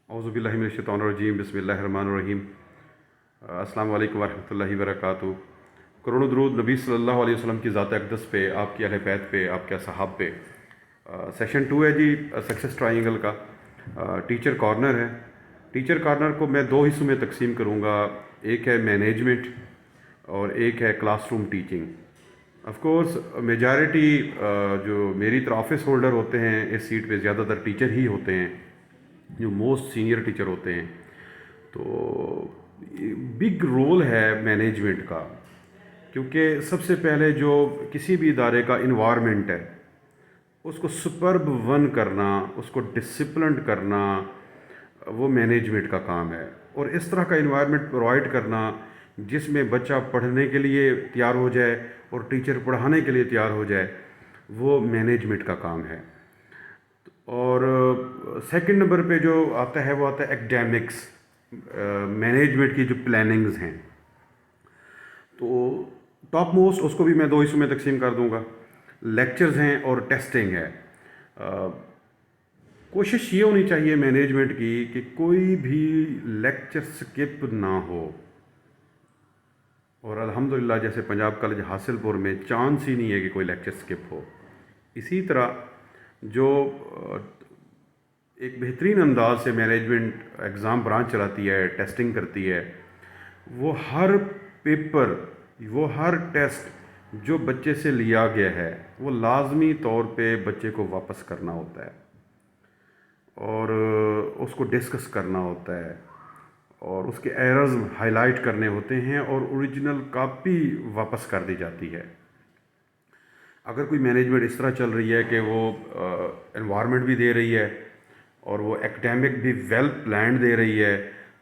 औज़ुबिल्लाहिमिनश्शैतानिर्रजीम बिस्मिल्लाहिर्रहमानिर्रहीम। अस्सलामु अलैकुम वरहमतुल्लाहि वबरकातुहू। करोड़ों दरूद नबी सल्लल्लाहु अलैहि वसल्लम की ज़ात अक़दस पे, आपकी अहले बैत पे, आपके असहाब पे। सेशन 2 है जी सक्सेस ट्रायंगल का। टीचर कॉर्नर है। टीचर कॉर्नर को मैं दो हिस्सों में तकसीम करूँगा। एक है मैनेजमेंट और एक है classroom teaching. Of course majority जो मेरी तरह ऑफिस होल्डर होते हैं इस सीट पे ज़्यादातर टीचर ही होते हैं, जो मोस्ट सीनियर टीचर होते हैं। तो बिग रोल है मैनेजमेंट का, क्योंकि सबसे पहले जो किसी भी इदारे का इन्वायरमेंट है उसको सुपर्ब वन करना, उसको डिसिप्लिन्ड करना, वो मैनेजमेंट का काम है। और इस तरह का इन्वायरमेंट प्रोवाइड करना जिसमें बच्चा पढ़ने के लिए तैयार हो जाए और टीचर पढ़ाने के लिए तैयार हो जाए, वो मैनेजमेंट का काम है। और सेकंड नंबर पे जो आता है वो आता है एकेडमिक्स, मैनेजमेंट की जो प्लानिंग्स हैं। तो टॉप मोस्ट उसको भी मैं दो हिस्सों में तकसीम कर दूंगा। लेक्चर्स हैं और टेस्टिंग है। कोशिश ये होनी चाहिए मैनेजमेंट की कि कोई भी लेक्चर स्किप ना हो। और अल्हम्दुलिल्लाह जैसे पंजाब कॉलेज हासिलपुर में चांस ही नहीं है कि कोई लेक्चर स्किप हो। इसी तरह जो एक बेहतरीन अंदाज से मैनेजमेंट एग्ज़ाम ब्रांच चलाती है, टेस्टिंग करती है, वो हर पेपर, वो हर टेस्ट जो बच्चे से लिया गया है वो लाजमी तौर पे बच्चे को वापस करना होता है और उसको डिस्कस करना होता है और उसके एरर्स हाईलाइट करने होते हैं और ओरिजिनल कॉपी वापस कर दी जाती है। अगर कोई मैनेजमेंट इस तरह चल रही है कि वो एनवायरनमेंट भी दे रही है और वो एकेडमिक भी वेल प्लान्ड दे रही है,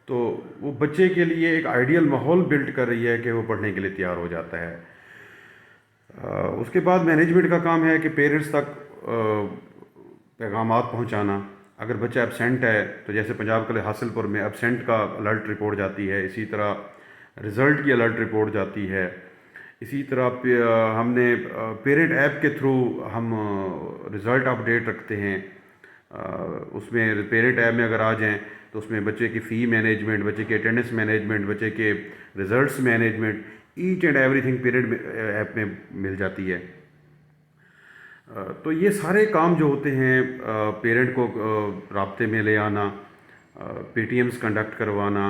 तो वो बच्चे के लिए एक आइडियल माहौल बिल्ड कर रही है कि वो पढ़ने के लिए तैयार हो जाता है। उसके बाद मैनेजमेंट का काम है कि पेरेंट्स तक पैगामात पहुंचाना। अगर बच्चा एबसेंट है तो जैसे पंजाब कॉलेज हासिलपुर में एबसेंट का अलर्ट रिपोर्ट जाती है, इसी तरह रिज़ल्ट की अलर्ट रिपोर्ट जाती है। इसी तरह हमने पेरेंट ऐप के थ्रू हम रिज़ल्ट अपडेट रखते हैं। उसमें पेरेंट ऐप में अगर आ जाएं तो उसमें बच्चे की फ़ी मैनेजमेंट, बच्चे के अटेंडेंस मैनेजमेंट, बच्चे के results management, each and everything parent app में मिल जाती है। तो ये सारे काम जो होते हैं, पेरेंट को राब्ते में ले आना, पीटीएम्स कंडक्ट करवाना,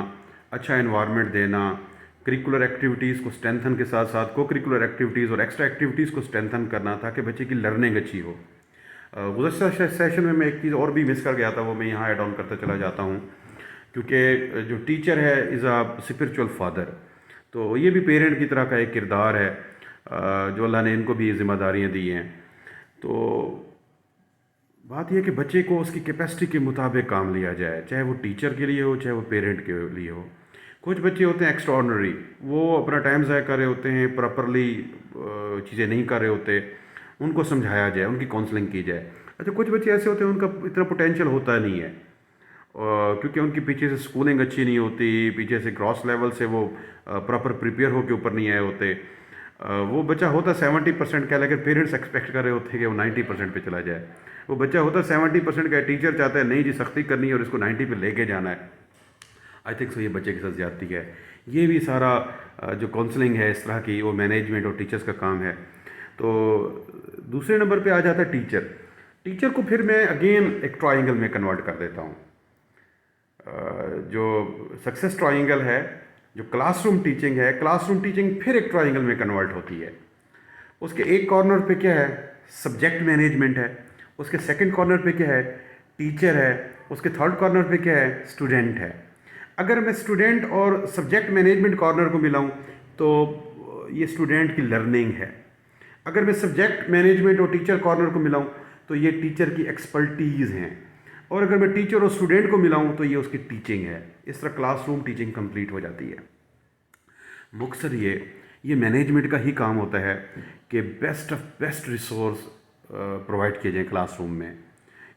अच्छा एनवायरनमेंट देना, करिकुलर एक्टिविटीज़ को स्ट्रेंथन के साथ साथ को करिकुलर एक्टिविटीज़ और एक्स्ट्रा एक्टिविटीज़ को स्ट्रेंथन करना ताकि बच्चे की लर्निंग अच्छी हो। गुज़श्ता सेशन में मैं एक चीज़ और भी मिस कर गया था, वो मैं यहाँ ऐड ऑन करता चला जाता हूँ, क्योंकि जो टीचर है इज़ अ स्पिरिचुअल फादर। तो ये भी पेरेंट की तरह का एक किरदार है जो अल्लाह ने इनको भी ज़िम्मेदारियाँ दी हैं। तो बात यह कि बच्चे को उसकी कैपेसिटी के मुताबिक काम लिया जाए, चाहे वो टीचर के लिए हो चाहे वो पेरेंट के लिए हो। कुछ बच्चे होते हैं एक्स्ट्राऑर्डिनरी, वो अपना टाइम ज़ाया कर रहे होते हैं, प्रॉपरली चीज़ें नहीं कर रहे होते, उनको समझाया जाए, उनकी काउंसलिंग की जाए। अच्छा, कुछ बच्चे ऐसे होते हैं उनका इतना पोटेंशियल होता नहीं है, क्योंकि उनकी पीछे से स्कूलिंग अच्छी नहीं होती, पीछे से ग्रॉस लेवल से वो प्रॉपर प्रिपेयर होकर ऊपर नहीं आए होते। वो बच्चा होता 70% का, लेकिन पेरेंट्स एक्सपेक्ट कर रहे होते हैं कि वो 90% पे चला जाए। वो बच्चा होता 70% का, टीचर चाहता है नहीं जी सख्ती करनी है और इसको 90 पे लेके जाना है। आई थिंक सो ये बच्चे के साथ ज़्यादती है। ये भी सारा जो काउंसलिंग है इस तरह की, वो मैनेजमेंट और टीचर्स का काम है। तो दूसरे नंबर पे आ जाता है टीचर। टीचर को फिर मैं अगेन एक ट्राइंगल में कन्वर्ट कर देता हूँ। जो सक्सेस ट्राइंगल है, जो क्लासरूम टीचिंग है, क्लासरूम टीचिंग फिर एक ट्राइंगल में कन्वर्ट होती है। उसके एक कॉर्नर पे क्या है, सब्जेक्ट मैनेजमेंट है। उसके सेकंड कॉर्नर पे क्या है, टीचर है। उसके थर्ड कॉर्नर पे क्या है, स्टूडेंट है। अगर मैं स्टूडेंट और सब्जेक्ट मैनेजमेंट कॉर्नर को मिलाऊं तो ये स्टूडेंट की लर्निंग है। अगर मैं सब्जेक्ट मैनेजमेंट और टीचर कॉर्नर को मिलाऊं तो ये टीचर की एक्सपर्टीज़ हैं। और अगर मैं टीचर और स्टूडेंट को मिलाऊं तो ये उसकी टीचिंग है। इस तरह क्लासरूम टीचिंग कंप्लीट हो जाती है। मकसद ये मैनेजमेंट का ही काम होता है कि best of best resource provide किए जाए क्लासरूम में।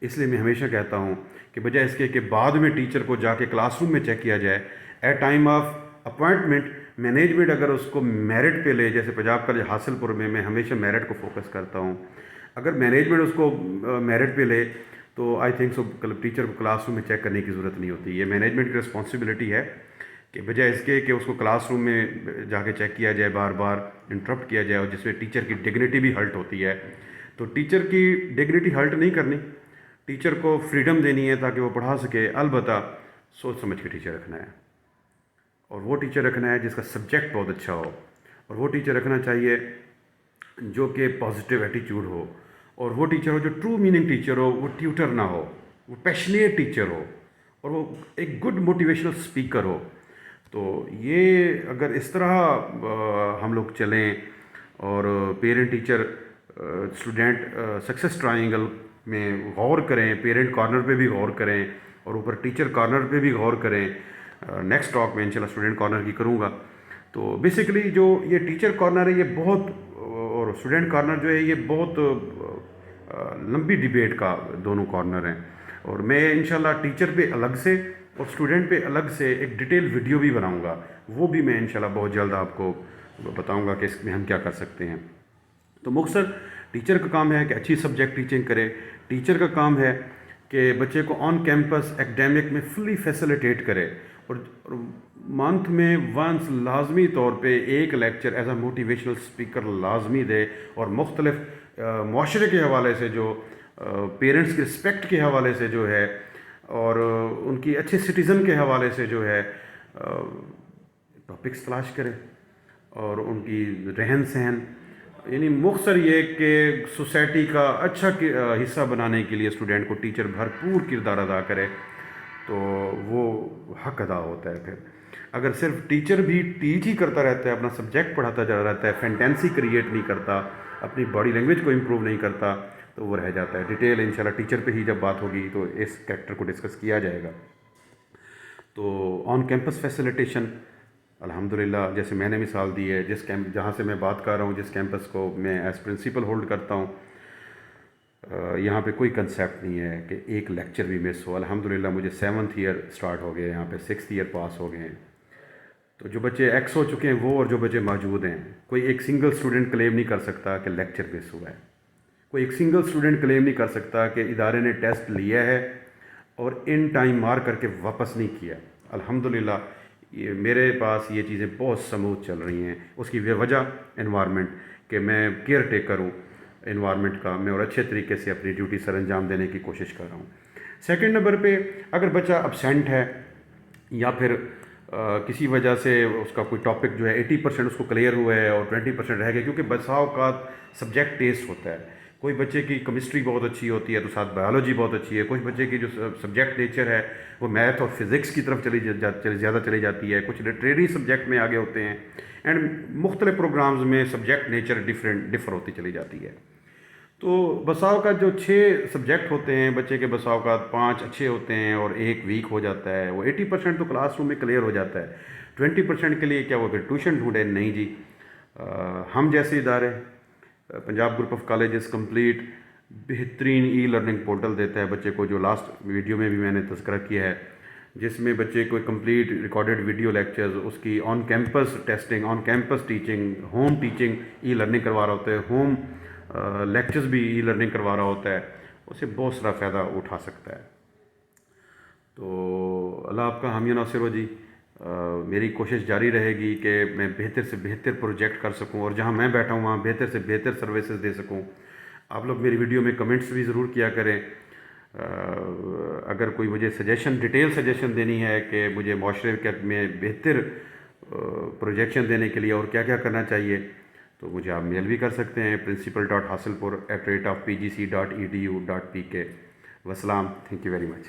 इसलिए मैं हमेशा कहता हूँ कि बजाय इसके कि बाद में टीचर को जाके क्लासरूम में चेक किया जाए, at time of appointment management अगर उसको मेरिट पे ले, जैसे पंजाब कॉलेज हासिलपुर में मैं हमेशा मेरिट को फोकस करता हूँ। अगर मैनेजमेंट उसको मेरिट पे ले تو آئی تھنک سو ٹیچر کو کلاس روم میں چیک کرنے کی ضرورت نہیں ہوتی. یہ مینجمنٹ کی رسپانسبلٹی ہے کہ بجائے اس کے کہ اس کو کلاس روم میں جا کے چیک کیا جائے، بار بار انٹرپٹ کیا جائے، اور جس میں ٹیچر کی ڈگنیٹی بھی ہرٹ ہوتی ہے. تو ٹیچر کی ڈگنیٹی ہرٹ نہیں کرنی، ٹیچر کو فریڈم دینی ہے تاکہ وہ پڑھا سکے. البتہ سوچ سمجھ کے ٹیچر رکھنا ہے، اور وہ ٹیچر رکھنا ہے جس کا سبجیکٹ بہت اچھا ہو، اور وہ ٹیچر رکھنا چاہیے جو کہ پازیٹیو ایٹیچیوڈ ہو، اور وہ ٹیچر ہو جو ٹرو میننگ ٹیچر ہو، وہ ٹیوٹر نہ ہو، وہ پیشنیٹ ٹیچر ہو، اور وہ ایک گڈ موٹیویشنل اسپیکر ہو. تو یہ اگر اس طرح ہم لوگ چلیں، اور parent teacher student success triangle میں غور کریں، پیرنٹ کارنر پہ بھی غور کریں، اور اوپر ٹیچر کارنر پہ بھی غور کریں. نیکسٹ ٹاک میں انشاءاللہ اسٹوڈنٹ کارنر کی کروں گا. تو بیسیکلی جو یہ ٹیچر کارنر ہے یہ بہت، اور اسٹوڈنٹ کارنر جو ہے یہ بہت لمبی ڈیبیٹ کا دونوں کارنر ہیں. اور میں انشاءاللہ ٹیچر پہ الگ سے اور اسٹوڈنٹ پہ الگ سے ایک ڈیٹیل ویڈیو بھی بناؤں گا، وہ بھی میں انشاءاللہ بہت جلد آپ کو بتاؤں گا کہ اس میں ہم کیا کر سکتے ہیں. تو مختصر ٹیچر کا کام ہے کہ اچھی سبجیکٹ ٹیچنگ کرے. ٹیچر کا کام ہے کہ بچے کو آن کیمپس ایکڈیمک میں فلی فیسیلیٹیٹ کرے، اور منتھ میں ونس لازمی طور پہ ایک lecture as a motivational speaker لازمی دے، اور مختلف معاشرے کے حوالے سے، جو پیرنٹس کی رسپیکٹ کے حوالے سے جو ہے، اور ان کی اچھے سٹیزن کے حوالے سے جو ہے ٹاپکس تلاش کرے، اور ان کی رہن سہن، یعنی مختصر یہ کہ سوسائٹی کا اچھا حصہ بنانے کے لیے اسٹوڈنٹ کو ٹیچر بھرپور کردار ادا کرے تو وہ حق ادا ہوتا ہے. پھر اگر صرف ٹیچر بھی ٹیچ ہی کرتا رہتا ہے، اپنا سبجیکٹ پڑھاتا جا رہتا ہے، فینٹینسی کریٹ نہیں کرتا، اپنی باڈی لینگویج کو امپروو نہیں کرتا، تو وہ رہ جاتا ہے. ڈیٹیل انشاءاللہ ٹیچر پہ ہی جب بات ہوگی تو اس کریکٹر کو ڈسکس کیا جائے گا. تو آن کیمپس فیسیلیٹیشن الحمدللہ جیسے میں نے مثال دی ہے، جہاں سے میں بات کر رہا ہوں، جس کیمپس کو میں ایز پرنسپل ہولڈ کرتا ہوں، یہاں پہ کوئی کنسیپٹ نہیں ہے کہ ایک لیکچر بھی مس ہو. الحمدللہ مجھے 7th ایئر سٹارٹ ہو گئے، یہاں پہ 6th ایئر پاس ہو گئے ہیں. تو جو بچے ایکس ہو چکے ہیں وہ، اور جو بچے موجود ہیں، کوئی ایک سنگل اسٹوڈنٹ کلیم نہیں کر سکتا کہ لیکچر مس ہوا ہے. کوئی ایک سنگل اسٹوڈنٹ کلیم نہیں کر سکتا کہ ادارے نے ٹیسٹ لیا ہے اور ان ٹائم مار کر کے واپس نہیں کیا. الحمدللہ یہ میرے پاس یہ چیزیں بہت سموتھ چل رہی ہیں. اس کی وجہ انوائرمنٹ، کہ میں کیئر ٹیکر ہوں انوائرمنٹ کا، میں اور اچھے طریقے سے اپنی ڈیوٹی سر انجام دینے کی کوشش کر رہا ہوں. سیکنڈ نمبر پہ اگر بچہ ابسینٹ ہے، یا پھر کسی وجہ سے اس کا کوئی ٹاپک جو ہے 80% اس کو کلیئر ہوا ہے اور 20% رہ گیا، کیونکہ بسا اوقات سبجیکٹ ٹیسٹ ہوتا ہے. کوئی بچے کی کیمسٹری بہت اچھی ہوتی ہے تو ساتھ بایولوجی بہت اچھی ہے. کچھ بچے کی جو سبجیکٹ نیچر ہے وہ میتھ اور فزکس کی طرف زیادہ چلی جاتی ہے. کچھ لٹریری سبجیکٹ میں آگے ہوتے ہیں، اینڈ مختلف پروگرامز میں سبجیکٹ نیچر ڈفر ہوتی چلی جاتی ہے. تو بسا اوقات جو 6 سبجیکٹ ہوتے ہیں بچے کے، بسا اوقات 5 اچھے ہوتے ہیں اور 1 ویک ہو جاتا ہے. وہ 80% تو کلاس روم میں کلیئر ہو جاتا ہے. 20% کے لیے کیا وہ پھر ٹیوشن ڈھونڈے؟ نہیں جی. ہم جیسے ادارے، Punjab group of colleges complete بہترین ای لرننگ پورٹل دیتا ہے بچے کو، جو لاسٹ ویڈیو میں بھی میں نے تذکرہ کیا ہے، جس میں بچے کو کمپلیٹ ریکارڈڈ ویڈیو لیکچرز، اس کی on campus testing, on campus teaching, home teaching e learning کروا رہا ہوتا ہے، ہوم لیکچرز بھی ای لرننگ کروا رہا ہوتا ہے. اسے بہت سارا فائدہ اٹھا سکتا ہے. تو اللہ آپ کا حامی ناصر ہو جی. میری کوشش جاری رہے گی کہ میں بہتر سے بہتر پروجیکٹ کر سکوں، اور جہاں میں بیٹھا ہوں وہاں بہتر سے بہتر سروسز دے سکوں. آپ لوگ میری ویڈیو میں کمنٹس بھی ضرور کیا کریں. اگر کوئی مجھے سجیشن، ڈیٹیل سجیشن دینی ہے کہ مجھے معاشرے میں بہتر پروجیکشن دینے کے لیے اور کیا کیا کرنا چاہیے، تو مجھے آپ میل بھی کر سکتے ہیں principal.hasilpur@pgc.edu.pk. وسلام. Thank you very much.